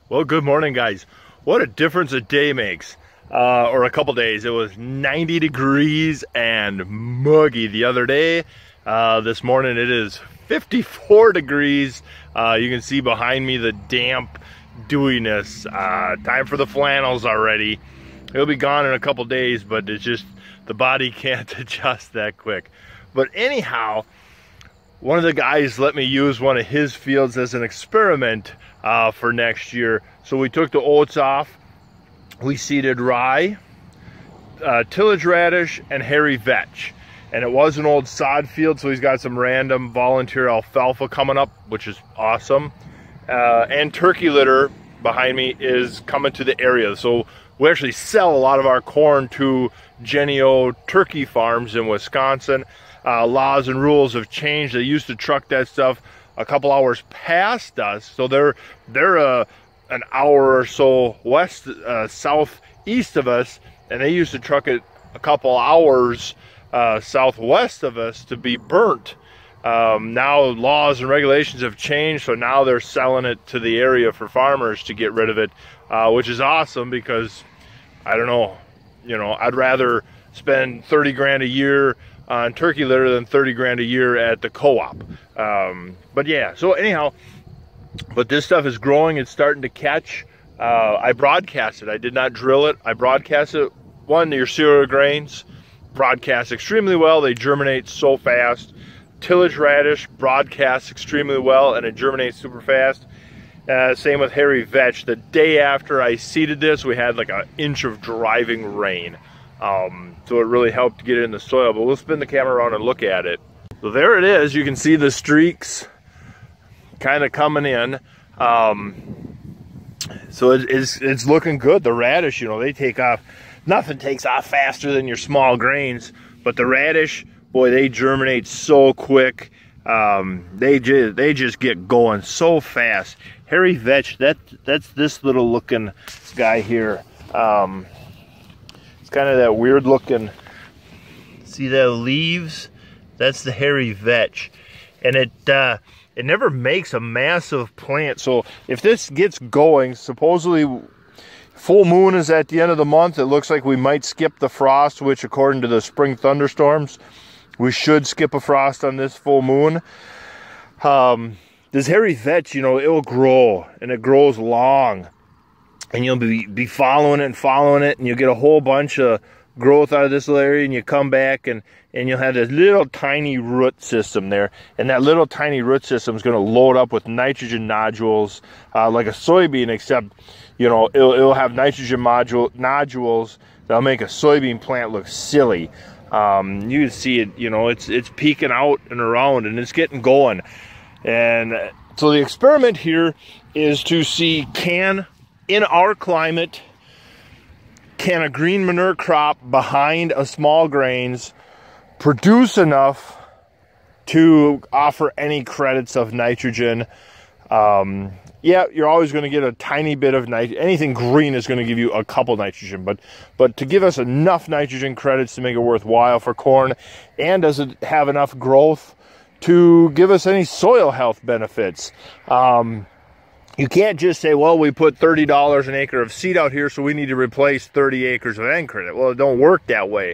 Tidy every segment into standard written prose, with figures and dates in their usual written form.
Well, good morning, guys. What a difference a day makes, or a couple days. It was 90 degrees and muggy the other day. This morning it is 54 degrees. You can see behind me the damp dewiness. Time for the flannels already. It'll be gone in a couple days, but it's just the body can't adjust that quick. But anyhow, one of the guys let me use one of his fields as an experiment for next year. So we took the oats off, we seeded rye, tillage radish, and hairy vetch. And it was an old sod field, so he's got some random volunteer alfalfa coming up, which is awesome. And turkey litter behind me is coming to the area. So we actually sell a lot of our corn to Jennie-O turkey farms in Wisconsin. Laws and rules have changed. They used to truck that stuff a couple hours past us, so they're an hour or so southeast of us, and they used to truck it a couple hours southwest of us to be burnt. Now laws and regulations have changed, so now they're selling it to the area for farmers to get rid of it, which is awesome because I don't know, I'd rather spend 30 grand a year on turkey litter than 30 grand a year at the co-op. But yeah, so anyhow, but this stuff is growing. It's starting to catch. I broadcast it. I did not drill it. I broadcast it. Your cereal grains broadcast extremely well. They germinate so fast. Tillage radish broadcasts extremely well, and it germinates super fast. Same with hairy vetch. The day after I seeded this, we had like an inch of driving rain. So it really helped get it in the soil, but we'll spin the camera around and look at it. So there it is. You can see the streaks kind of coming in. So it's looking good. The radish, they take off. Nothing takes off faster than your small grains, but the radish, boy, they germinate so quick. They just get going so fast. Hairy vetch, that's this little looking guy here. It's kind of that weird looking, see the leaves? That's the hairy vetch. And it never makes a massive plant. So if this gets going, supposedly full moon is at the end of the month. It looks like we might skip the frost, which according to the spring thunderstorms, we should skip a frost on this full moon. This hairy vetch, it'll grow, and it grows long. And you'll be following it, and you'll get a whole bunch of growth out of this little area, and you come back and you'll have this little tiny root system there, and that little tiny root system is going to load up with nitrogen nodules like a soybean, except it'll have nitrogen nodules that'll make a soybean plant look silly. You can see it, it's peeking out and around, and it's getting going. And so the experiment here is to see, in our climate, can a green manure crop behind a small grains produce enough to offer any credits of nitrogen? Yeah, you're always going to get a tiny bit of nitrogen. Anything green is going to give you a couple nitrogen, but to give us enough nitrogen credits to make it worthwhile for corn, and does it have enough growth to give us any soil health benefits? You can't just say, well, we put $30 an acre of seed out here, so we need to replace 30 acres of N credit. Well, it don't work that way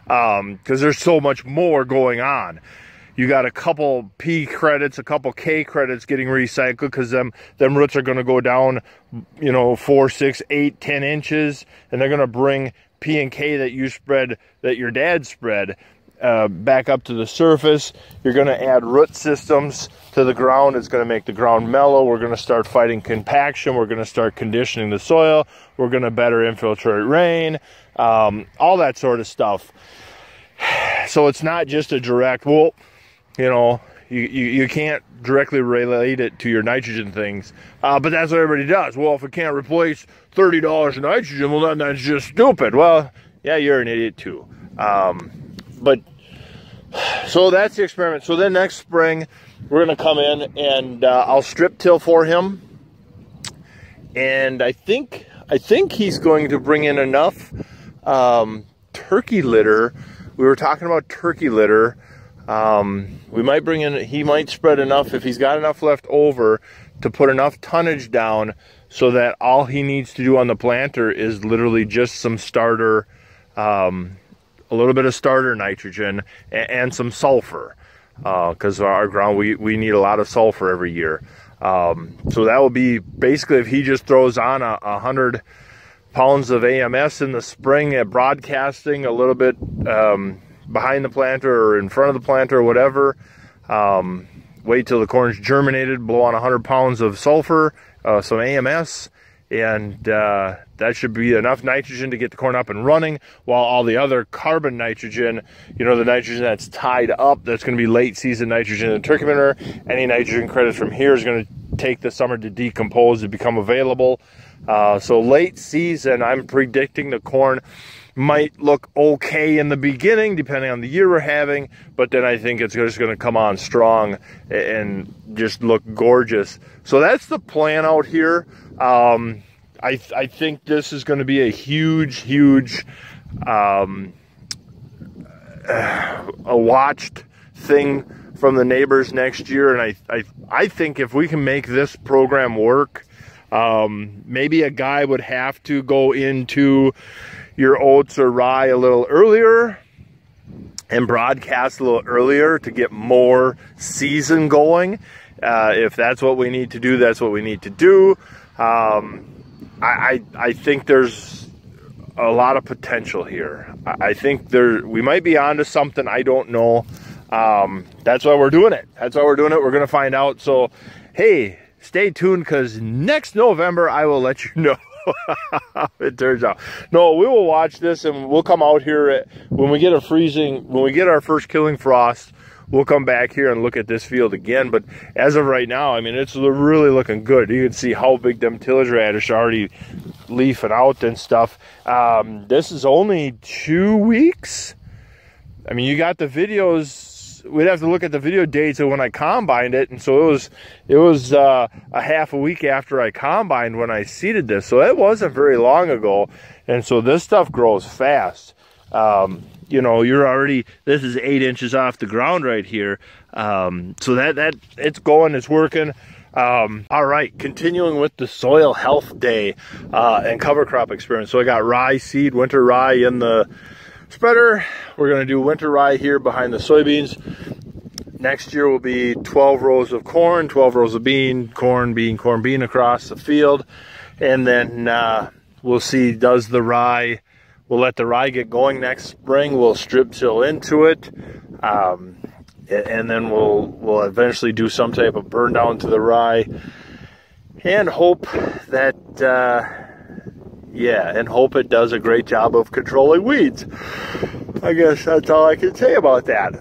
because there's so much more going on. You got a couple P credits, a couple K credits getting recycled because them roots are going to go down, 4, 6, 8, 10 inches, and they're going to bring P and K that your dad spread back up to the surface. You're going to add root systems to the ground. It's going to make the ground mellow. We're going to start fighting compaction. We're going to start conditioning the soil. We're going to better infiltrate rain, all that sort of stuff. So it's not just a direct, well, you can't directly relate it to your nitrogen things, but that's what everybody does. Well, if it can't replace $30 in nitrogen, well, then that's just stupid. Well, yeah, you're an idiot too. But so that's the experiment. So then next spring we're going to come in and I'll strip till for him, and I think he's going to bring in enough turkey litter. We were talking about turkey litter. We might bring in, he might spread enough if he's got enough left over to put enough tonnage down so that all he needs to do on the planter is literally just some starter, a little bit of starter nitrogen and some sulfur, because our ground, we need a lot of sulfur every year. So that will be basically if he just throws on 100 pounds of AMS in the spring at broadcasting, a little bit behind the planter or in front of the planter or whatever. Wait till the corn's germinated, blow on 100 pounds of sulfur, some AMS, and that should be enough nitrogen to get the corn up and running, while all the other carbon nitrogen, you know, the nitrogen that's tied up, that's going to be late season nitrogen in the turkey manure. Any nitrogen credits from here is going to take the summer to decompose to become available. So late season, I'm predicting the corn might look okay in the beginning, depending on the year we're having, but then I think it's just going to come on strong and just look gorgeous. So that's the plan out here. I think this is going to be a huge a watched thing from the neighbors next year, and I think if we can make this program work, maybe a guy would have to go into your oats or rye a little earlier and broadcast a little earlier to get more season going. If that's what we need to do, that's what we need to do. I think there's a lot of potential here. I think we might be onto something. I don't know. That's why we're doing it. That's why we're doing it. We're going to find out. So, hey, stay tuned, because next November I will let you know how it turns out. No, we will watch this, and we'll come out here when we get our first killing frost. We'll come back here and look at this field again. But as of right now, I mean, it's really looking good. You can see how big them tillage radish are already leafing out and stuff. This is only 2 weeks. I mean, you got the videos. We'd have to look at the video dates of when I combined it, and so it was a half a week after I combined when I seeded this. So it wasn't very long ago, and so this stuff grows fast. You know, this is 8 inches off the ground right here. So that it's going, it's working. All right, continuing with the soil health day and cover crop experience. So I got rye seed, winter rye in the spreader. We're going to do winter rye here behind the soybeans. Next year will be 12 rows of corn, 12 rows of bean, corn, bean across the field. And then we'll see, does the rye, we'll let the rye get going next spring. We'll strip till into it. And then we'll eventually do some type of burn down to the rye and hope that, and hope it does a great job of controlling weeds. I guess that's all I can say about that.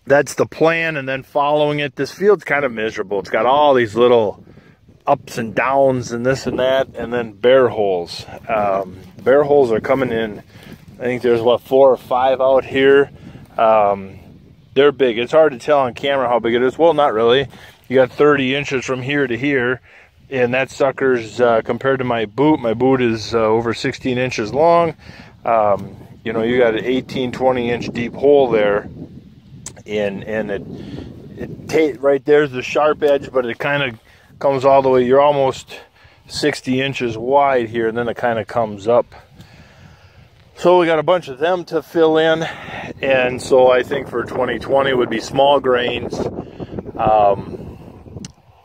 That's the plan, and then following it, this field's kind of miserable. It's got all these little ups and downs and this and that, and then bare holes. Bare holes are coming in. I think there's, what, 4 or 5 out here. They're big. It's hard to tell on camera how big it is. Well, not really. You got 30 inches from here to here, and that sucker's, compared to my boot is over 16 inches long. You know, you got an 18, 20 inch deep hole there, and it right there's the sharp edge, but it kind of comes all the way. You're almost 60 inches wide here, and then it kind of comes up. So we got a bunch of them to fill in, and so I think for 2020 would be small grains,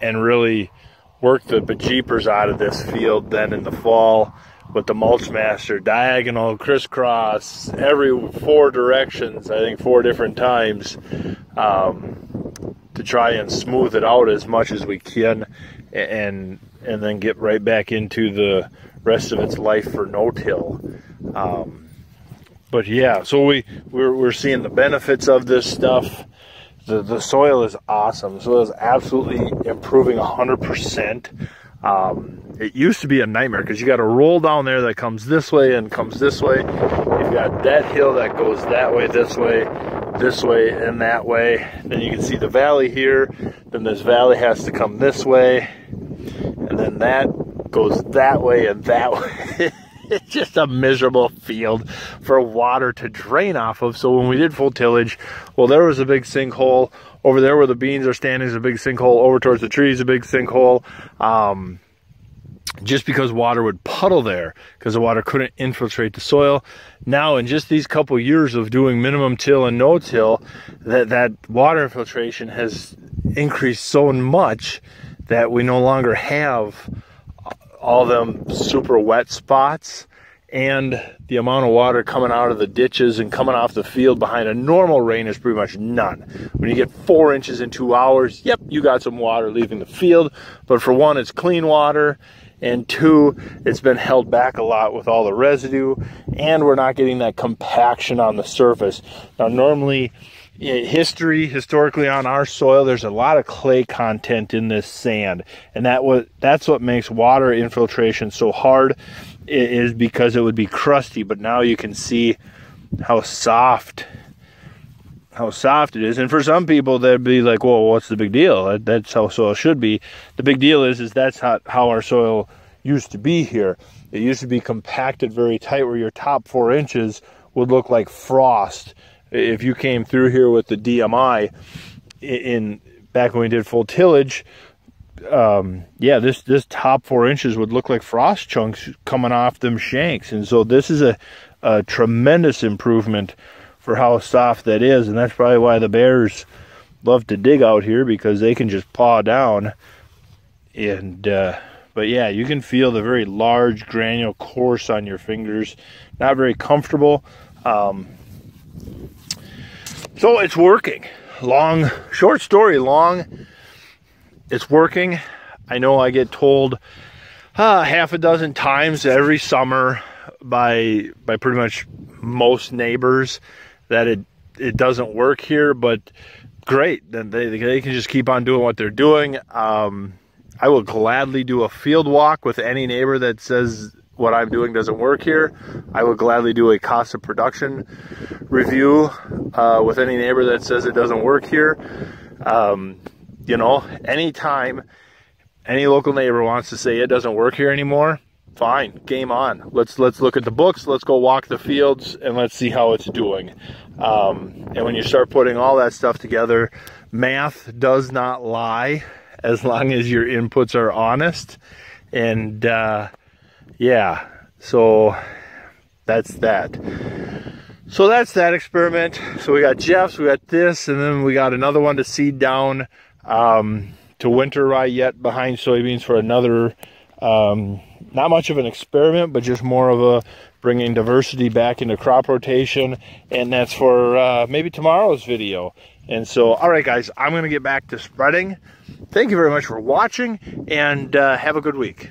and really work the bejeepers out of this field then in the fall with the Mulch Master, diagonal, crisscross, every 4 directions, I think 4 different times, to try and smooth it out as much as we can, and then get right back into the rest of its life for no-till. But yeah, so we're seeing the benefits of this stuff. The soil is awesome. The soil is absolutely improving 100%. It used to be a nightmare because you got a roll down there that comes this way and comes this way. You've got that hill that goes that way, this way, and that way. Then you can see the valley here. Then this valley has to come this way, and then that goes that way and that way. It's just a miserable field for water to drain off of. So when we did full tillage, well, there was a big sinkhole. Over there where the beans are standing is a big sinkhole. Over towards the trees, a big sinkhole. Just because water would puddle there, because the water couldn't infiltrate the soil. Now, in just these couple years of doing minimum till and no till, that water infiltration has increased so much that we no longer have all them super wet spots, and the amount of water coming out of the ditches and coming off the field behind a normal rain is pretty much none. When you get 4 inches in 2 hours, yep, you got some water leaving the field, but for one, it's clean water, and two, it's been held back a lot with all the residue, and we're not getting that compaction on the surface. Now, normally, historically on our soil, there's a lot of clay content in this sand, and that's what makes water infiltration so hard, is because it would be crusty. But now you can see how soft it is. And for some people, they'd be like, well, what's the big deal? That's how soil should be. The big deal is that's how our soil used to be here. It used to be compacted very tight, where your top 4 inches would look like frost. If you came through here with the DMI back when we did full tillage, yeah, this top 4 inches would look like frost chunks coming off them shanks. And so this is a tremendous improvement for how soft that is, and that's probably why the bears love to dig out here, because they can just paw down. And but yeah, you can feel the very large granule course on your fingers. Not very comfortable. So it's working. Short story long, it's working. I know I get told half a dozen times every summer by pretty much most neighbors that it doesn't work here, but great, then they can just keep on doing what they're doing. I will gladly do a field walk with any neighbor that says what I'm doing doesn't work here. I will gladly do a cost of production review with any neighbor that says it doesn't work here. You know, anytime any local neighbor wants to say it doesn't work here anymore, fine, game on. Let's look at the books, let's go walk the fields, and let's see how it's doing. And when you start putting all that stuff together, math does not lie as long as your inputs are honest. And yeah, so that's that. So that's that experiment. So we got Jeff's, we got this, and then we got another one to seed down to winter rye yet behind soybeans for another, not much of an experiment, but just more of a bringing diversity back into crop rotation. And that's for maybe tomorrow's video. And so, all right, guys, I'm going to get back to spreading. Thank you very much for watching, and have a good week.